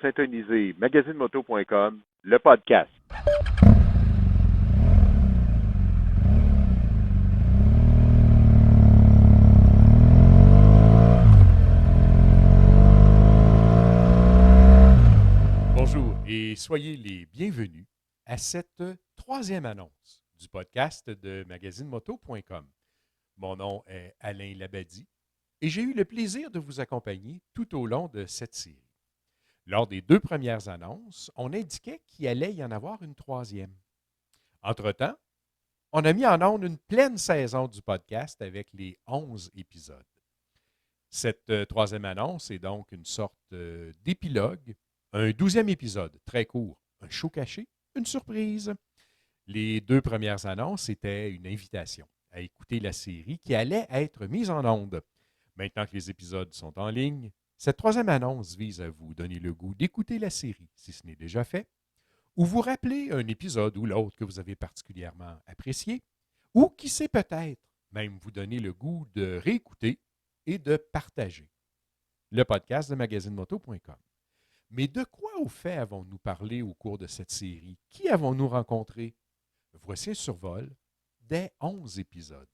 syntoniser magazinemoto.com, le podcast. Bonjour et soyez les bienvenus à cette troisième annonce du podcast de magazinemoto.com. Mon nom est Alain Labadie et j'ai eu le plaisir de vous accompagner tout au long de cette série. Lors des deux premières annonces, on indiquait qu'il allait y en avoir une troisième. Entre-temps, on a mis en onde une pleine saison du podcast avec les 11 épisodes. Cette troisième annonce est donc une sorte d'épilogue, un 12e épisode, très court, un show caché, une surprise. Les deux premières annonces étaient une invitation à écouter la série qui allait être mise en onde. Maintenant que les épisodes sont en ligne, cette troisième annonce vise à vous donner le goût d'écouter la série, si ce n'est déjà fait, ou vous rappeler un épisode ou l'autre que vous avez particulièrement apprécié, ou qui sait peut-être même vous donner le goût de réécouter et de partager. Le podcast de magazinemoto.com. Mais de quoi au fait avons-nous parlé au cours de cette série? Qui avons-nous rencontré? Voici un survol des 11 épisodes.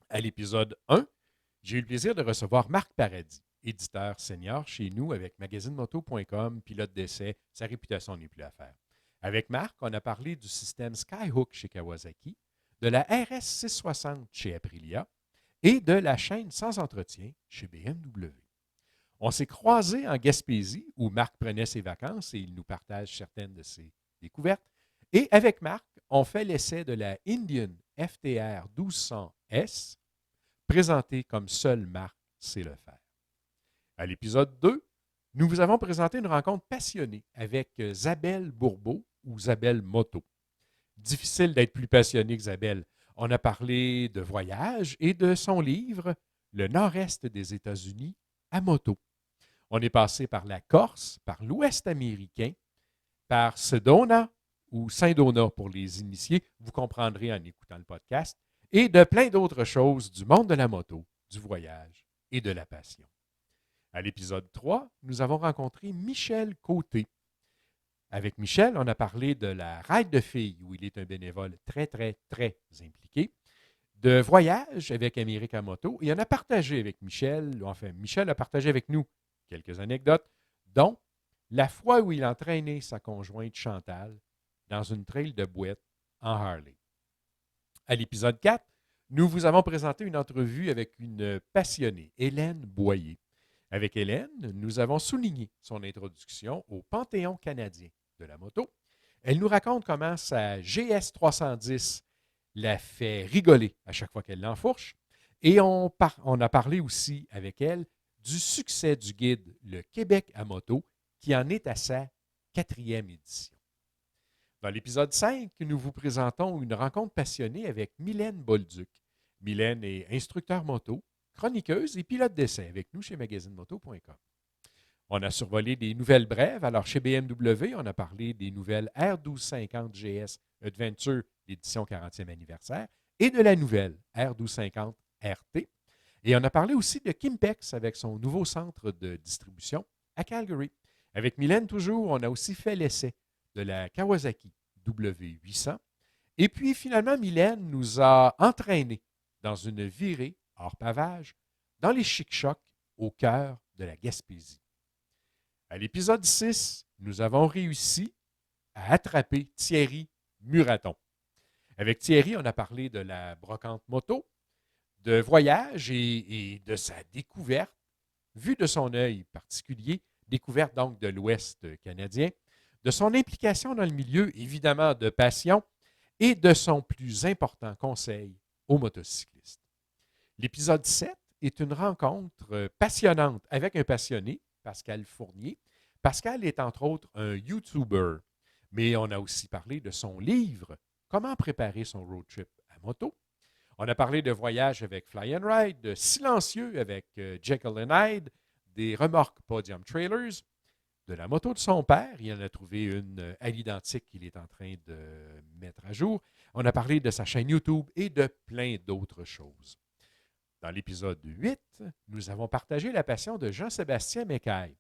À l'épisode 1, j'ai eu le plaisir de recevoir Marc Paradis, éditeur senior chez nous avec magazinemoto.com, pilote d'essai, sa réputation n'est plus à faire. Avec Marc, on a parlé du système Skyhook chez Kawasaki, de la RS 660 chez Aprilia et de la chaîne sans entretien chez BMW. On s'est croisés en Gaspésie où Marc prenait ses vacances et il nous partage certaines de ses découvertes. Et avec Marc, on fait l'essai de la Indian FTR 1200S, présentée comme seule Marc sait le faire. À l'épisode 2, nous vous avons présenté une rencontre passionnée avec Zabel Bourbeau ou Zabel Moto. Difficile d'être plus passionné que Zabel. On a parlé de voyage et de son livre Le Nord-Est des États-Unis à moto. On est passé par la Corse, par l'Ouest américain, par Sedona ou Saint-Donat pour les initiés, vous comprendrez en écoutant le podcast, et de plein d'autres choses du monde de la moto, du voyage et de la passion. À l'épisode 3, nous avons rencontré Michel Côté. Avec Michel, on a parlé de la Ride de filles, où il est un bénévole très, très, très impliqué, de voyage avec América Moto, et on a partagé avec Michel, enfin, Michel a partagé avec nous quelques anecdotes, dont la fois où il a entraîné sa conjointe Chantal dans une trail de boîte en Harley. À l'épisode 4, nous vous avons présenté une entrevue avec une passionnée, Hélène Boyer. Avec Hélène, nous avons souligné son introduction au Panthéon canadien de la moto. Elle nous raconte comment sa GS 310 la fait rigoler à chaque fois qu'elle l'enfourche. Et on a parlé aussi avec elle du succès du guide Le Québec à moto, qui en est à sa 4e édition. Dans l'épisode 5, nous vous présentons une rencontre passionnée avec Mylène Bolduc. Mylène est instructeur moto, chroniqueuse et pilote d'essai avec nous chez magazinemoto.com. On a survolé des nouvelles brèves. Alors, chez BMW, on a parlé des nouvelles R1250 GS Adventure d'édition 40e anniversaire et de la nouvelle R1250 RT. Et on a parlé aussi de Kimpex avec son nouveau centre de distribution à Calgary. Avec Mylène, toujours, on a aussi fait l'essai de la Kawasaki W800. Et puis, finalement, Mylène nous a entraînés dans une virée hors pavage dans les Chic-Chocs au cœur de la Gaspésie. À l'épisode 6, nous avons réussi à attraper Thierry Muraton. Avec Thierry, on a parlé de la brocante moto, de voyage et de sa découverte, vue de son œil particulier, découverte donc de l'Ouest canadien, de son implication dans le milieu, évidemment de passion, et de son plus important conseil aux motocyclistes. L'épisode 7 est une rencontre passionnante avec un passionné, Pascal Fournier. Pascal est entre autres un YouTuber, mais on a aussi parlé de son livre, Comment préparer son road trip à moto. On a parlé de voyage avec Fly and Ride, de silencieux avec Jekyll and Hyde, des remorques Podium Trailers, de la moto de son père. Il en a trouvé une à l'identique qu'il est en train de mettre à jour. On a parlé de sa chaîne YouTube et de plein d'autres choses. Dans l'épisode 8, nous avons partagé la passion de Jean-Sébastien Mécaille.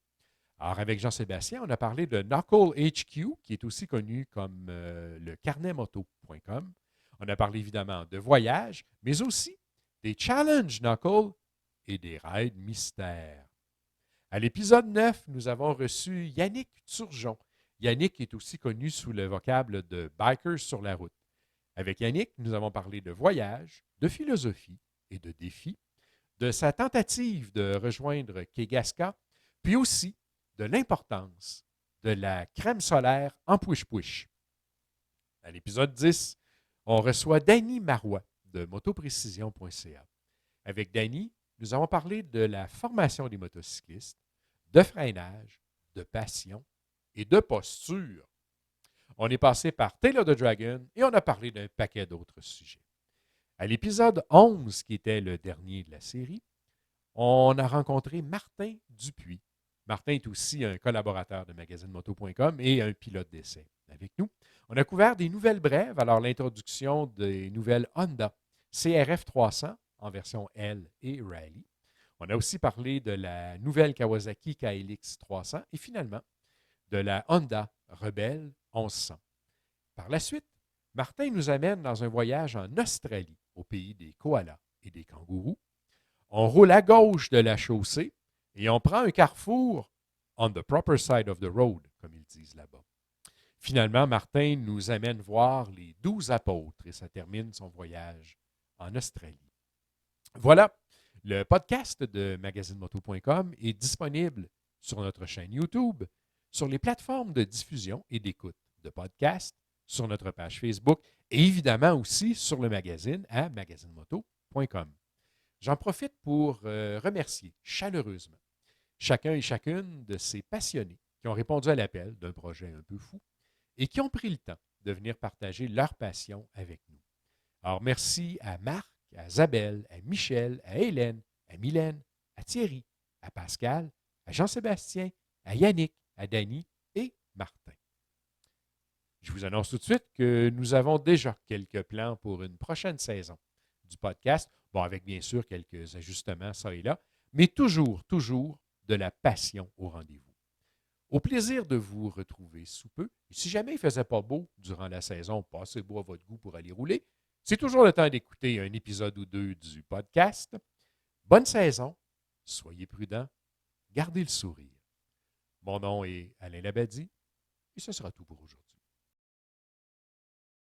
Alors, avec Jean-Sébastien, on a parlé de Knuckle HQ, qui est aussi connu comme le carnetmoto.com. On a parlé évidemment de voyage, mais aussi des challenges Knuckle et des raids mystères. À l'épisode 9, nous avons reçu Yannick Turgeon. Yannick est aussi connu sous le vocable de Bikers sur la route. Avec Yannick, nous avons parlé de voyage, de philosophie et de défis, de sa tentative de rejoindre Kegaska, puis aussi de l'importance de la crème solaire en push-push. À l'épisode 10, on reçoit Danny Marois de motoprécision.ca. Avec Danny, nous avons parlé de la formation des motocyclistes, de freinage, de passion et de posture. On est passé par Taylor the Dragon et on a parlé d'un paquet d'autres sujets. À l'épisode 11, qui était le dernier de la série, on a rencontré Martin Dupuis. Martin est aussi un collaborateur de magazinemoto.com et un pilote d'essai avec nous. On a couvert des nouvelles brèves, alors l'introduction des nouvelles Honda CRF 300 en version L et Rally. On a aussi parlé de la nouvelle Kawasaki KLX 300 et finalement de la Honda Rebelle 1100. Par la suite, Martin nous amène dans un voyage en Australie, au pays des koalas et des kangourous. On roule à gauche de la chaussée et on prend un carrefour on the proper side of the road, comme ils disent là-bas. Finalement, Martin nous amène voir les 12 apôtres et ça termine son voyage en Australie. Voilà, le podcast de magazinemoto.com est disponible sur notre chaîne YouTube, sur les plateformes de diffusion et d'écoute de podcasts, sur notre page Facebook et évidemment aussi sur le magazine à magazinemoto.com. J'en profite pour remercier chaleureusement chacun et chacune de ces passionnés qui ont répondu à l'appel d'un projet un peu fou et qui ont pris le temps de venir partager leur passion avec nous. Alors, merci à Marc, à Isabelle, à Michel, à Hélène, à Mylène, à Thierry, à Pascal, à Jean-Sébastien, à Yannick, à Danny et Martin. Je vous annonce tout de suite que nous avons déjà quelques plans pour une prochaine saison du podcast. Bon, avec bien sûr quelques ajustements, ça et là, mais toujours de la passion au rendez-vous. Au plaisir de vous retrouver sous peu. Et si jamais il ne faisait pas beau durant la saison, pas assez beau à votre goût pour aller rouler, c'est toujours le temps d'écouter un épisode ou deux du podcast. Bonne saison, soyez prudents, gardez le sourire. Mon nom est Alain Labadie et ce sera tout pour aujourd'hui.